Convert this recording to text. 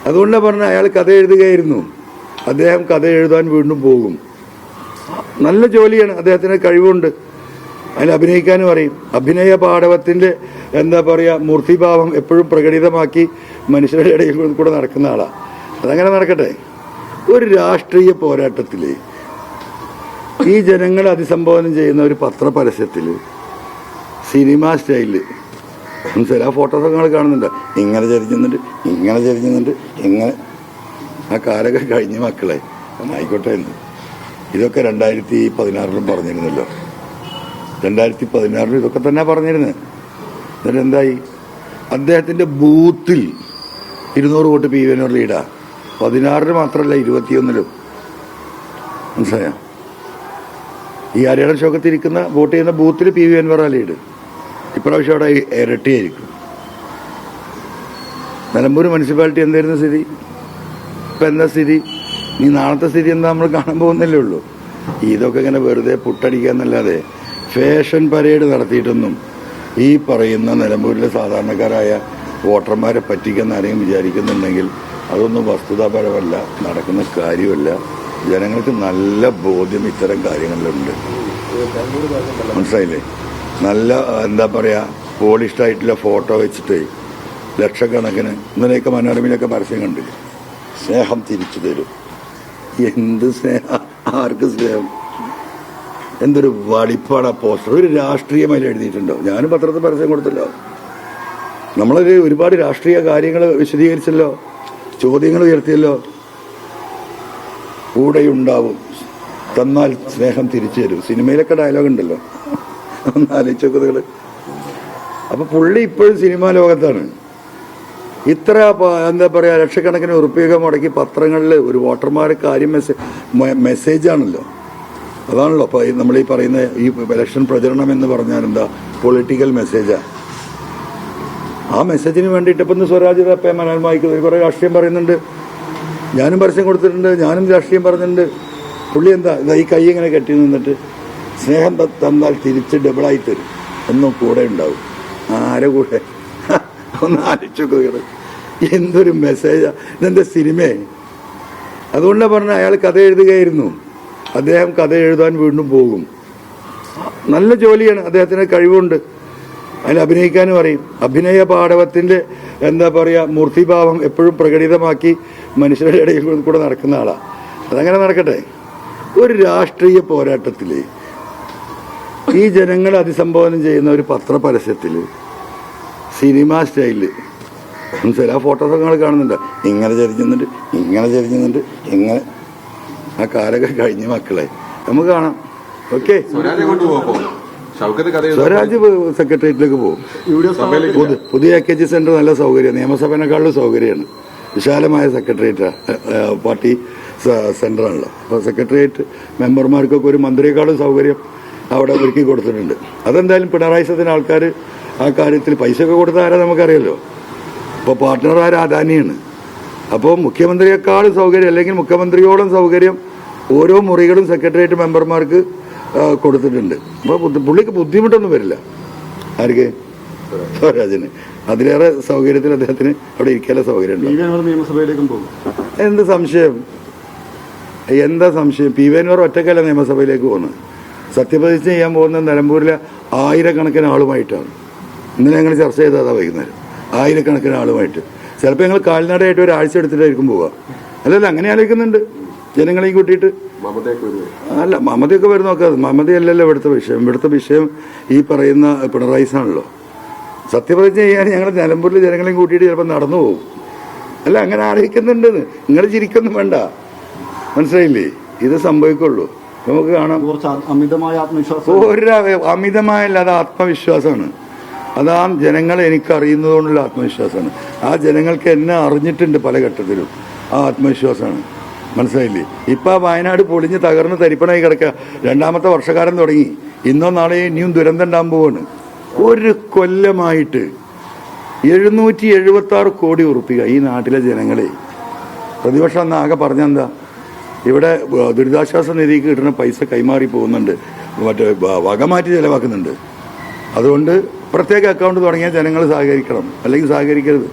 അതുകൊണ്ടാണ് പറഞ്ഞ അയാൾ കഥ എഴുതുകയായിരുന്നു. അദ്ദേഹം കഥ എഴുതാൻ വീണ്ടും പോകും. നല്ല ജോലിയാണ്, അദ്ദേഹത്തിന് കഴിവുണ്ട്, അതിൽ അഭിനയിക്കാനും അറിയും. അഭിനയ പാടവത്തിൻ്റെ എന്താ പറയുക മൂർത്തിഭാവം എപ്പോഴും പ്രകടിതമാക്കി മനുഷ്യരുടെ ഇടയിൽ കൂടെ നടക്കുന്ന ആളാണ്. അതങ്ങനെ നടക്കട്ടെ. ഒരു രാഷ്ട്രീയ പോരാട്ടത്തിൽ ഈ ജനങ്ങളെ അഭിസംബോധന ചെയ്യുന്ന ഒരു പത്രപരസ്യത്തിൽ സിനിമാ സ്റ്റൈലിൽ മനസ്സിലായി. ആ ഫോട്ടോസൊക്കെ നിങ്ങൾ കാണുന്നുണ്ട്, ഇങ്ങനെ ചരിഞ്ഞുന്നുണ്ട്, ഇങ്ങനെ ചരിഞ്ഞുന്നുണ്ട്, ഇങ്ങനെ. ആ കാലൊക്കെ കഴിഞ്ഞ മക്കളെ ആയിക്കോട്ടെ എന്ന്. ഇതൊക്കെ 2016 പറഞ്ഞിരുന്നല്ലോ. 2016 ഇതൊക്കെ തന്നെ പറഞ്ഞിരുന്നത്. എന്നിട്ട് എന്തായി? അദ്ദേഹത്തിൻ്റെ ബൂത്തിൽ 200 വോട്ട് പി വി എൻവർ ലീഡാ. 16 മാത്രമല്ല 21 മനസ്സിലായോ? ഈ ഹരിയാണ ശോകത്തിരിക്കുന്ന വോട്ട് ചെയ്യുന്ന ബൂത്തിൽ പി വി എൻവറാ ലീഡ്. ഇപ്രാവശ്യം അവിടെ ഇരട്ടിയായിരിക്കും. നിലമ്പൂർ മുനിസിപ്പാലിറ്റി എന്തായിരുന്നു സ്ഥിതി? ഇപ്പം എന്താ സ്ഥിതി? നീ നാളത്തെ സ്ഥിതി എന്താ നമ്മൾ കാണാൻ പോകുന്നല്ലേ ഉള്ളൂ. ഇതൊക്കെ ഇങ്ങനെ വെറുതെ പുട്ടടിക്കുക എന്നല്ലാതെ ഫാഷൻ പരേഡ് നടത്തിയിട്ടൊന്നും ഈ പറയുന്ന നിലമ്പൂരിലെ സാധാരണക്കാരായ വോട്ടർമാരെ പറ്റിക്കുന്ന ആരെയും വിചാരിക്കുന്നുണ്ടെങ്കിൽ അതൊന്നും വസ്തുതാപരമല്ല, നടക്കുന്ന കാര്യമല്ല. ജനങ്ങൾക്ക് നല്ല ബോധ്യം ഇത്തരം കാര്യങ്ങളിലുണ്ട്. മനസ്സിലായില്ലേ? നല്ല എന്താ പറയുക പോളിഷ്ഡായിട്ടുള്ള ഫോട്ടോ വെച്ചിട്ട് ലക്ഷക്കണക്കിന് ഇന്നലെയൊക്കെ മനോരമയിലൊക്കെ പരസ്യം കണ്ടില്ല. സ്നേഹം തിരിച്ചു തരും. എന്ത് സ്നേഹം? ആർക്ക് സ്നേഹം? എന്തൊരു വളിപ്പാണ് ആ പോസ്റ്റർ. ഒരു രാഷ്ട്രീയമായി എഴുതിയിട്ടുണ്ടോ? ഞാനും പത്രത്തിൽ പരസ്യം കൊടുത്തല്ലോ. നമ്മളൊരു ഒരുപാട് രാഷ്ട്രീയ കാര്യങ്ങൾ വിശദീകരിച്ചല്ലോ, ചോദ്യങ്ങൾ ഉയർത്തിയല്ലോ. കൂടെയുണ്ടാവും, തന്നാൽ സ്നേഹം തിരിച്ചു തരും. സിനിമയിലൊക്കെ ഡയലോഗ് ഉണ്ടല്ലോ, ഒന്ന് ആലോചിച്ചോക്കുകൾ. അപ്പൊ പുള്ളി ഇപ്പോഴും സിനിമാ ലോകത്താണ്. ഇത്ര എന്താ പറയുക ലക്ഷക്കണക്കിന് ഉറുപ്പിക മുടക്കി പത്രങ്ങളിൽ ഒരു വോട്ടർമാരെ കാര്യം മെസ്സേജാണല്ലോ. അതാണല്ലോ അപ്പോൾ നമ്മൾ ഈ പറയുന്ന ഈ ഇലക്ഷൻ പ്രചരണം എന്ന് പറഞ്ഞാൽ എന്താ? പൊളിറ്റിക്കൽ മെസ്സേജാണ്. ആ മെസ്സേജിന് വേണ്ടിയിട്ട് ഇപ്പം സ്വരാജ് മനോരമ വായിക്കുന്നത് കുറേ രാഷ്ട്രീയം പറയുന്നുണ്ട്. ഞാനും പരസ്യം കൊടുത്തിട്ടുണ്ട്, ഞാനും രാഷ്ട്രീയം പറഞ്ഞിട്ടുണ്ട്. പുള്ളി എന്താ ഈ കൈ ഇങ്ങനെ കെട്ടി നിന്നിട്ട് സ്നേഹം തന്നാൽ തിരിച്ച് ഡബിളായി തരും, ഒന്നും കൂടെ ഉണ്ടാവും. ആരെ കൂടെ? ഒന്ന് ആലോചിച്ചോക്കുക. എന്തൊരു മെസ്സേജാ! ഇതെന്താ സിനിമയെ? അതുകൊണ്ടാണ് പറഞ്ഞ അയാൾ കഥ എഴുതുകയായിരുന്നു. അദ്ദേഹം കഥ എഴുതാൻ വീണ്ടും പോകും. നല്ല ജോലിയാണ്, അദ്ദേഹത്തിന് കഴിവുണ്ട്, അതിൽ അഭിനയിക്കാനും അറിയും. അഭിനയ പാടവത്തിൻ്റെ എന്താ പറയുക മൂർത്തിഭാവം എപ്പോഴും പ്രകടിതമാക്കി മനുഷ്യരുടെ ഇടയിൽ കൂടെ നടക്കുന്ന ആളാണ്. അതങ്ങനെ നടക്കട്ടെ. ഒരു രാഷ്ട്രീയ പോരാട്ടത്തിൽ ഈ ജനങ്ങളെ അഭിസംബോധന ചെയ്യുന്ന ഒരു പത്രപരസ്യത്തിൽ സിനിമാ സ്റ്റൈലിൽ മനസ്സിലായി. ആ ഫോട്ടോസൊക്കെ നിങ്ങൾ കാണുന്നുണ്ട്, ഇങ്ങനെ ചരിഞ്ഞുന്നുണ്ട്, ഇങ്ങനെ ചരിഞ്ഞുന്നുണ്ട്, ഇങ്ങനെ. ആ കാലൊക്കെ കഴിഞ്ഞ മക്കളെ നമുക്ക് കാണാം. ഓക്കെ, സ്വരാജ് സെക്രട്ടേറിയറ്റിലേക്ക് പോകും. പുതിയ AKG സെന്റർ നല്ല സൗകര്യം, നിയമസഭേനേക്കാളും സൗകര്യമാണ്. വിശാലമായ സെക്രട്ടേറിയറ്റ് പാർട്ടി സെന്ററാണല്ലോ. അപ്പോൾ സെക്രട്ടേറിയറ്റ് മെമ്പർമാർക്കൊക്കെ ഒരു മന്ത്രിയെക്കാളും സൗകര്യം അവിടെ ഒരുക്കി കൊടുത്തിട്ടുണ്ട്. അതെന്തായാലും പിണറായി സത്തിന് ആൾക്കാർ ആ കാര്യത്തിൽ പൈസയൊക്കെ കൊടുത്ത ആരാ നമുക്കറിയാലോ. ഇപ്പോൾ പാർട്ട്ണർ ആരാ? അദാനിയാണ്. അപ്പോൾ മുഖ്യമന്ത്രിയെക്കാളും സൗകര്യം, അല്ലെങ്കിൽ മുഖ്യമന്ത്രിയോളം സൗകര്യം ഓരോ മുറികളും സെക്രട്ടേറിയറ്റ് മെമ്പർമാർക്ക് കൊടുത്തിട്ടുണ്ട്. അപ്പോൾ പുള്ളിക്ക് ബുദ്ധിമുട്ടൊന്നും വരില്ല. ആർക്ക്? സ്വരാജിന്. അതിലേറെ സൗകര്യത്തിൽ അദ്ദേഹത്തിന് അവിടെ ഇരിക്കാനുള്ള സൗകര്യം ഉണ്ട്. നിയമസഭയിലേക്കും പോകും. എന്ത് സംശയം? എന്താ സംശയം? പി വി എൻവർ ഒറ്റക്കല്ല നിയമസഭയിലേക്ക് പോകുന്നത്. സത്യപ്രതിജ്ഞ ചെയ്യാൻ പോകുന്ന നിലമ്പൂരിലെ ആയിരക്കണക്കിന് ആളുമായിട്ടാണ്. ഇന്നലെ ഞങ്ങൾ ചർച്ച ചെയ്തതാ വൈകുന്നേരം. ആയിരക്കണക്കിന് ആളുമായിട്ട്. ചിലപ്പോൾ ഞങ്ങൾ കാൽനടയായിട്ട് ഒരാഴ്ച എടുത്തിട്ടായിരിക്കും പോവുക. അല്ലല്ല, അങ്ങനെ ആലോചിക്കുന്നുണ്ട്. ജനങ്ങളെയും കൂട്ടിയിട്ട്. അല്ല, മമതയൊക്കെ വരുന്ന നോക്കാതെ. മമതയല്ലല്ലോ ഇവിടുത്തെ വിഷയം. ഇവിടുത്തെ വിഷയം ഈ പറയുന്ന പിണറായിസാണല്ലോ. സത്യപ്രതിജ്ഞ ചെയ്യാൻ ഞങ്ങൾ നിലമ്പൂരിൽ ജനങ്ങളെയും കൂട്ടിയിട്ട് ചിലപ്പോൾ നടന്നു പോകും. അല്ല, അങ്ങനെ ആലോചിക്കുന്നുണ്ടെന്ന്. നിങ്ങൾ ചിരിക്കൊന്നും വേണ്ട, മനസ്സിലായില്ലേ? ഇത് സംഭവിക്കുള്ളൂ. നമുക്ക് കാണാം. അമിതമായ ആത്മവിശ്വാസം. അമിതമായല്ല, അത് ആത്മവിശ്വാസമാണ്. അതാ ജനങ്ങളെ എനിക്കറിയുന്നതുകൊണ്ടുള്ള ആത്മവിശ്വാസമാണ്. ആ ജനങ്ങൾക്ക് എന്നെ അറിഞ്ഞിട്ടുണ്ട് പല ഘട്ടത്തിലും. ആ ആത്മവിശ്വാസമാണ്. മനസ്സിലായില്ലേ? ഇപ്പം വയനാട് പൊളിഞ്ഞ് തകർന്ന് തരിപ്പണായി കിടക്കുക. 2ാമത്തെ വർഷക്കാലം തുടങ്ങി. ഇന്നോ നാളെയോ ഇനിയും ദുരന്തം ഉണ്ടാകാൻ പോവാണ്. ഒരു കൊല്ലമായിട്ട് 776 കോടി ഉറുപ്പിക ഈ നാട്ടിലെ ജനങ്ങളെ. പ്രതിപക്ഷം അന്ന് ആകെ പറഞ്ഞെന്താ? ഇവിടെ ദുരിതാശ്വാസ നിധിക്ക് കിട്ടുന്ന പൈസ കൈമാറി പോകുന്നുണ്ട്, മറ്റേ വകമാറ്റി ചിലവാക്കുന്നുണ്ട്. അതുകൊണ്ട് പ്രത്യേക അക്കൗണ്ട് തുടങ്ങിയാൽ ജനങ്ങൾ സഹകരിക്കണം, അല്ലെങ്കിൽ സഹകരിക്കരുത്.